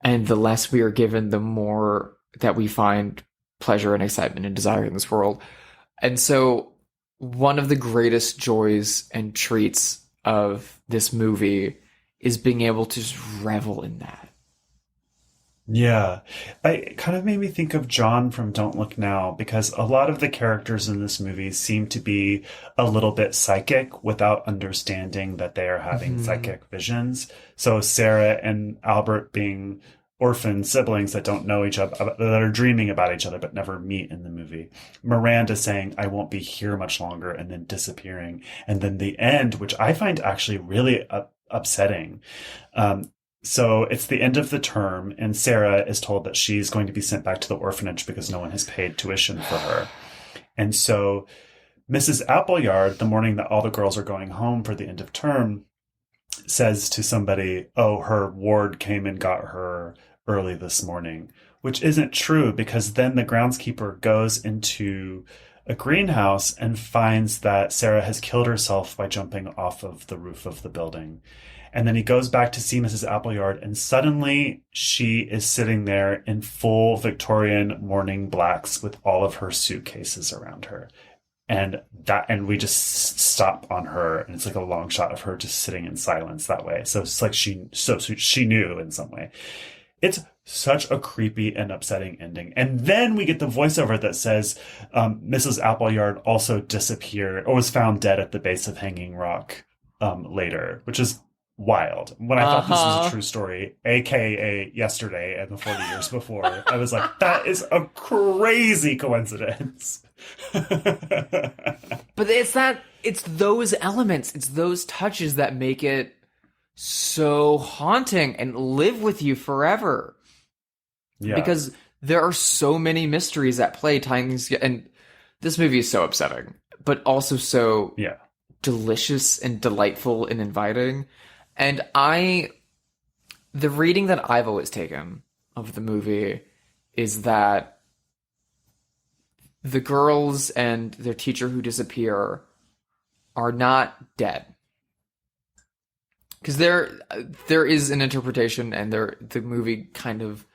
And the less we are given, the more that we find pleasure and excitement and desire in this world. And so one of the greatest joys and treats of this movie is being able to just revel in that. Yeah. It kind of made me think of John from Don't Look Now, because a lot of the characters in this movie seem to be a little bit psychic without understanding that they are having psychic visions. So Sarah and Albert being orphan siblings that don't know each other, that are dreaming about each other but never meet in the movie. Miranda saying, "I won't be here much longer," and then disappearing. And then the end, which I find actually really upsetting. So it's the end of the term, and Sarah is told that she's going to be sent back to the orphanage because no one has paid tuition for her. And so Mrs. Appleyard, the morning that all the girls are going home for the end of term, says to somebody, "Oh, her ward came and got her early this morning," which isn't true, because then the groundskeeper goes into a greenhouse and finds that Sarah has killed herself by jumping off of the roof of the building. And then he goes back to see Mrs. Appleyard, and suddenly she is sitting there in full Victorian mourning blacks with all of her suitcases around her. And we just stop on her, and it's like a long shot of her just sitting in silence that way. So it's like she knew in some way. It's such a creepy and upsetting ending. And then we get the voiceover that says Mrs. Appleyard also disappeared or was found dead at the base of Hanging Rock later, which is wild. When I thought this was a true story, aka yesterday and the 40 years before, I was like, that is a crazy coincidence. But it's those elements, it's those touches that make it so haunting and live with you forever. Yeah. Because there are so many mysteries at play tying things together. And this movie is so upsetting, but also so delicious and delightful and inviting. And the reading that I've always taken of the movie is that the girls and their teacher who disappear are not dead. Because there is an interpretation, and the movie kind of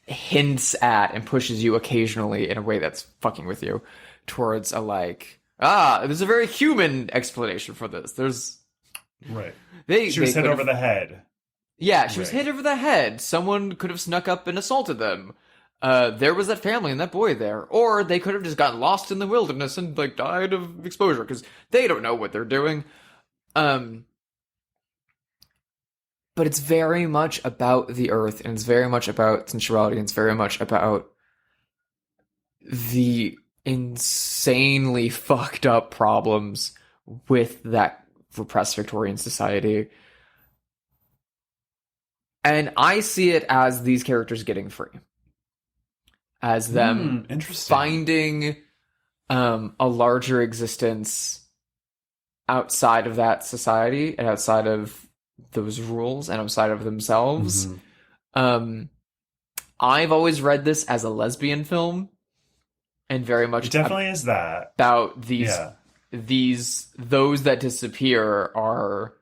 hints at and pushes you occasionally in a way that's fucking with you towards there's a very human explanation for this. There's right. She was hit over the head. Yeah, she was hit over the head. Someone could have snuck up and assaulted them. There was that family and that boy there. Or they could have just gotten lost in the wilderness and died of exposure because they don't know what they're doing. But it's very much about the earth, and it's very much about sensuality, and it's very much about the insanely fucked up problems with that repressed Victorian society. And I see it as these characters getting free. As them finding a larger existence outside of that society and outside of those rules and outside of themselves. I've always read this as a lesbian film, and very much it definitely is that about those that disappear are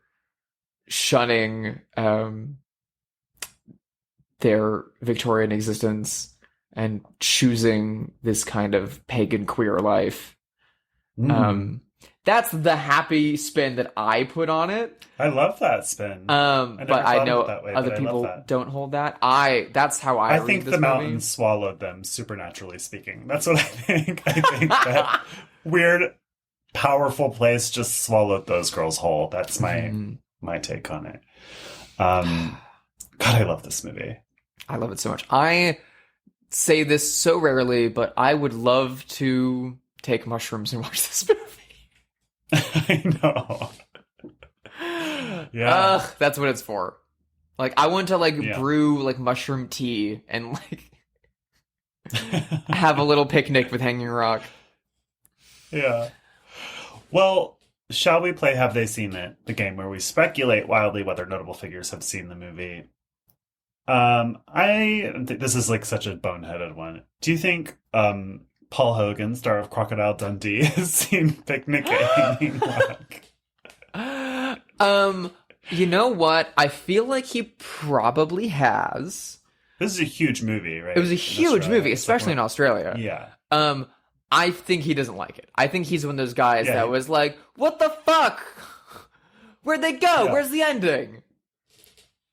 shunning their Victorian existence and choosing this kind of pagan queer life. That's the happy spin that I put on it. I love that spin. But I know other people don't hold that. That's how I read think this the mountains swallowed them, supernaturally speaking. That's what I think. I think that weird, powerful place just swallowed those girls whole. That's my take on it. God, I love this movie. I love it so much. I say this so rarely, but I would love to take mushrooms and watch this movie. I know. Yeah. That's what it's for. I want to brew mushroom tea and have a little picnic with Hanging Rock. Yeah. Well, shall we play Have They Seen It? The game where we speculate wildly whether notable figures have seen the movie. I think this is such a boneheaded one. Do you think Paul Hogan, star of Crocodile Dundee, has seen Picnic at Hanging Rock? You know what? I feel like he probably has. This is a huge movie, right? It was a huge movie, especially in Australia. Yeah. I think he doesn't like it. I think he's one of those guys that was like, what the fuck? Where'd they go? Yeah. Where's the ending?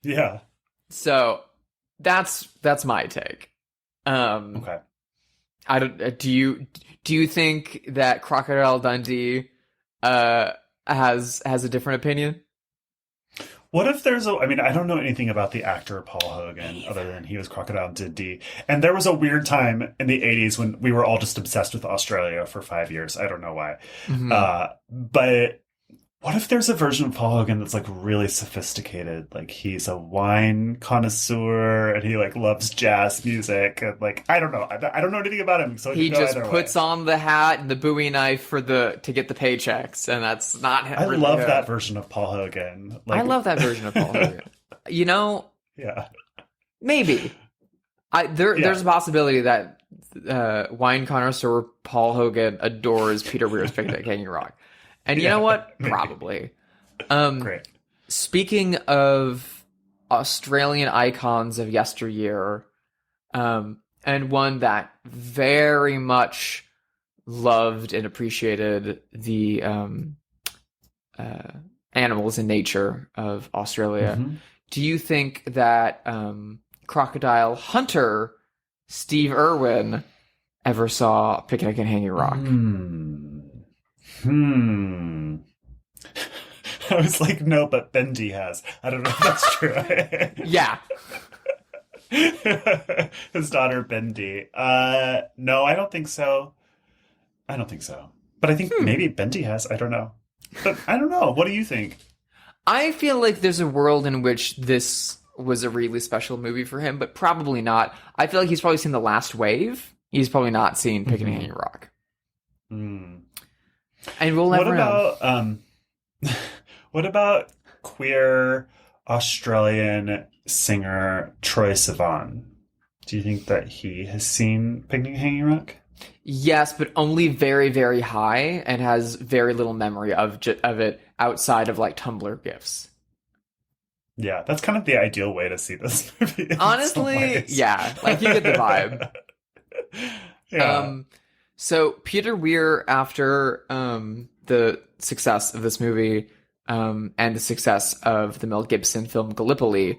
Yeah. So that's my take. Okay. I don't. Do you think that Crocodile Dundee has a different opinion? What if there's I mean, I don't know anything about the actor Paul Hogan other than he was Crocodile Dundee. And there was a weird time in the 80s when we were all just obsessed with Australia for 5 years. I don't know why. But what if there's a version of Paul Hogan that's like really sophisticated? Like he's a wine connoisseur and he like loves jazz music and like I don't know. I don't know anything about him, so he just puts on the hat and the Bowie knife to get the paychecks, and that's not. I really love that version of Paul Hogan. Like, I love that version of Paul Hogan. You know, yeah, maybe there's a possibility that wine connoisseur Paul Hogan adores Peter Weir's Picnic at Hanging Rock. And you know what? Maybe. Probably. Great. Speaking of Australian icons of yesteryear, and one that very much loved and appreciated the animals and nature of Australia, do you think that crocodile hunter Steve Irwin ever saw Picnic at Hanging Rock? I was like, no, but Bendy has. I don't know if that's true. Yeah. His daughter, Bendy. No, I don't think so. But I think maybe Bendy has. I don't know. But I don't know. What do you think? I feel like there's a world in which this was a really special movie for him, but probably not. I feel like he's probably seen The Last Wave. He's probably not seen Picnic at Hanging Rock. And we'll never know. What about queer Australian singer Troye Sivan? Do you think that he has seen Picnic at Hanging Rock? Yes, but only very, very high, and has very little memory of it outside of like Tumblr gifs. Yeah, that's kind of the ideal way to see this movie. Honestly, yeah, like you get the vibe. Yeah. So Peter Weir, after the success of this movie and the success of the Mel Gibson film Gallipoli,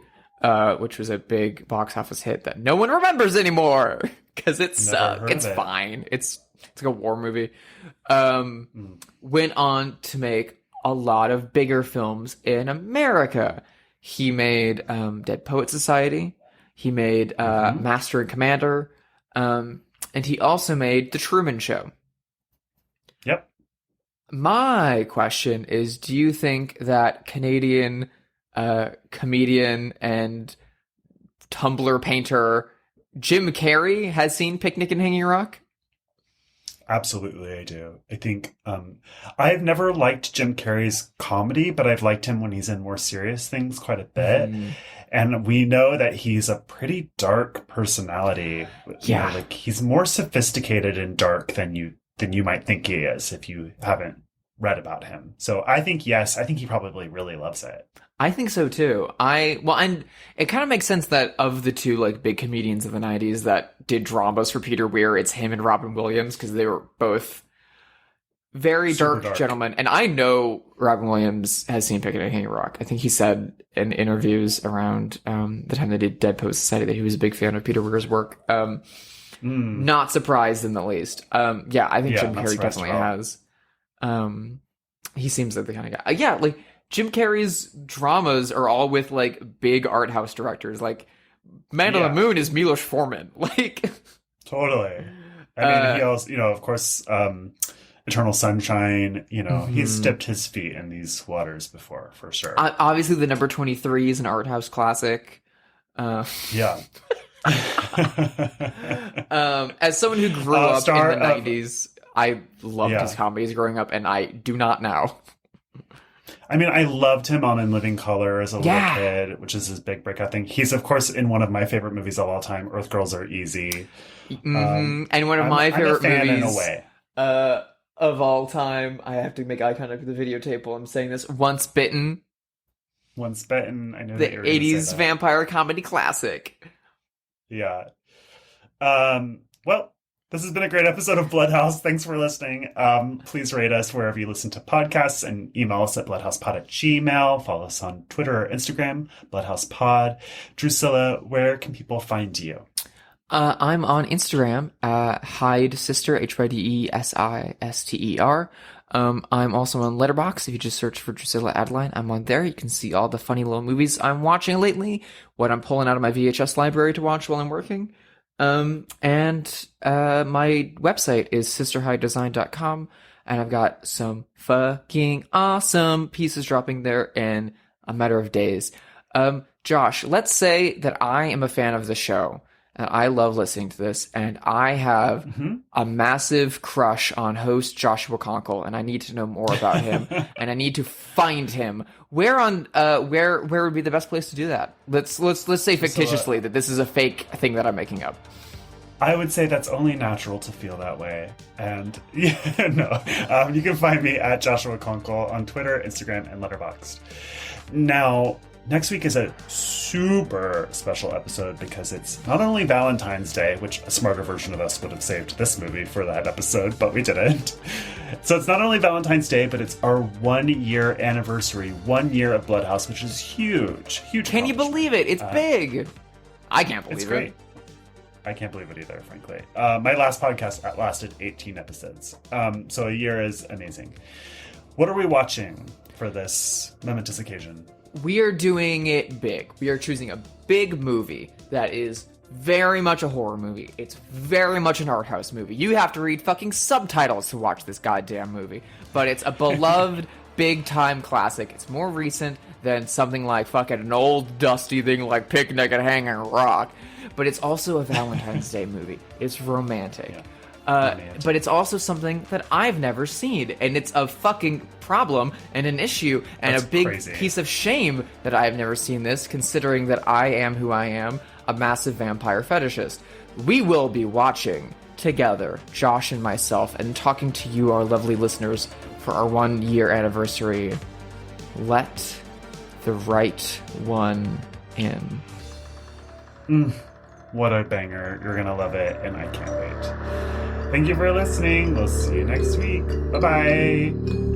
which was a big box office hit that no one remembers anymore because it sucked. It's fine. It's like a war movie. Went on to make a lot of bigger films in America. He made Dead Poet Society. He made Master and Commander. And he also made The Truman Show. Yep. My question is, do you think that Canadian comedian and Tumblr painter Jim Carrey has seen Picnic at Hanging Rock? Absolutely, I do. I think I've never liked Jim Carrey's comedy, but I've liked him when he's in more serious things quite a bit. And we know that he's a pretty dark personality. Yeah. You know, like he's more sophisticated and dark than you might think he is if you haven't read about him. So I think, yes, I think he probably really loves it. I think so too. And it kind of makes sense that of the two like big comedians of the 90s that did dramas for Peter Weir, it's him and Robin Williams, because they were both very dark gentlemen. And I know Robin Williams has seen Picnic at Hanging Rock. I think he said in interviews around the time they did Dead Poet Society that he was a big fan of Peter Weir's work. Not surprised in the least. Yeah, I think Jim Carrey definitely has. He seems like the kind of guy. Yeah, like Jim Carrey's dramas are all with like big art house directors. Like Man on the Moon is Milos Forman. Like totally. I mean, he also, of course, Eternal Sunshine. He's dipped his feet in these waters before, for sure. Obviously, the number 23 is an art house classic. Yeah. As someone who grew up in the 90s, I loved his comedies growing up, and I do not now. I mean, I loved him on In Living Color as a little kid, which is his big breakout thing. He's, of course, in one of my favorite movies of all time, Earth Girls Are Easy. And one of my favorite movies in a way. Of all time, I have to make eye contact with the videotape while I'm saying this, Once Bitten. Once Bitten, I know the 80s vampire comedy classic. Yeah. Well, This has been a great episode of Bloodhouse. Thanks for listening. Please rate us wherever you listen to podcasts and email us at bloodhousepod@gmail.com. Follow us on Twitter or Instagram, bloodhousepod. Drusilla, where can people find you? I'm on Instagram, Hyde Sister, HYDESISTER. I'm also on Letterboxd. If you just search for Drusilla Adeline, I'm on there. You can see all the funny little movies I'm watching lately, what I'm pulling out of my VHS library to watch while I'm working. My website is sisterhydedesign.com, and I've got some fucking awesome pieces dropping there in a matter of days. Josh, let's say that I am a fan of the show, and I love listening to this, and I have a massive crush on host Joshua Conkle, and I need to know more about him, and I need to find him. Where would be the best place to do that? Let's say fictitiously that this is a fake thing that I'm making up. I would say that's only natural to feel that way. And you can find me at Joshua Conkle on Twitter, Instagram, and Letterboxd. Now, next week is a super special episode because it's not only Valentine's Day, which a smarter version of us would have saved this movie for that episode, but we didn't. So it's not only Valentine's Day, but it's our 1 year anniversary, 1 year of Bloodhouse, which is huge. Can you believe it? It's big. I can't believe it's it. Great. I can't believe it either, frankly. My last podcast lasted 18 episodes. So a year is amazing. What are we watching for this momentous occasion? We are doing it big. We are choosing a big movie that is very much a horror movie. It's very much an art house movie. You have to read fucking subtitles to watch this goddamn movie. But it's a beloved, big-time classic. It's more recent than something like fucking an old, dusty thing like Picnic at Hanging Rock. But it's also a Valentine's Day movie. It's romantic. Yeah. But it's also something that I've never seen, and it's a fucking problem and an issue and That's a big crazy. piece of shame that I've never seen this, considering that I am who I am, a massive vampire fetishist. We will be watching together, Josh and myself, and talking to you, our lovely listeners, for our 1 year anniversary. Let the right one in. What a banger. You're going to love it, and I can't wait. Thank you for listening. We'll see you next week. Bye-bye.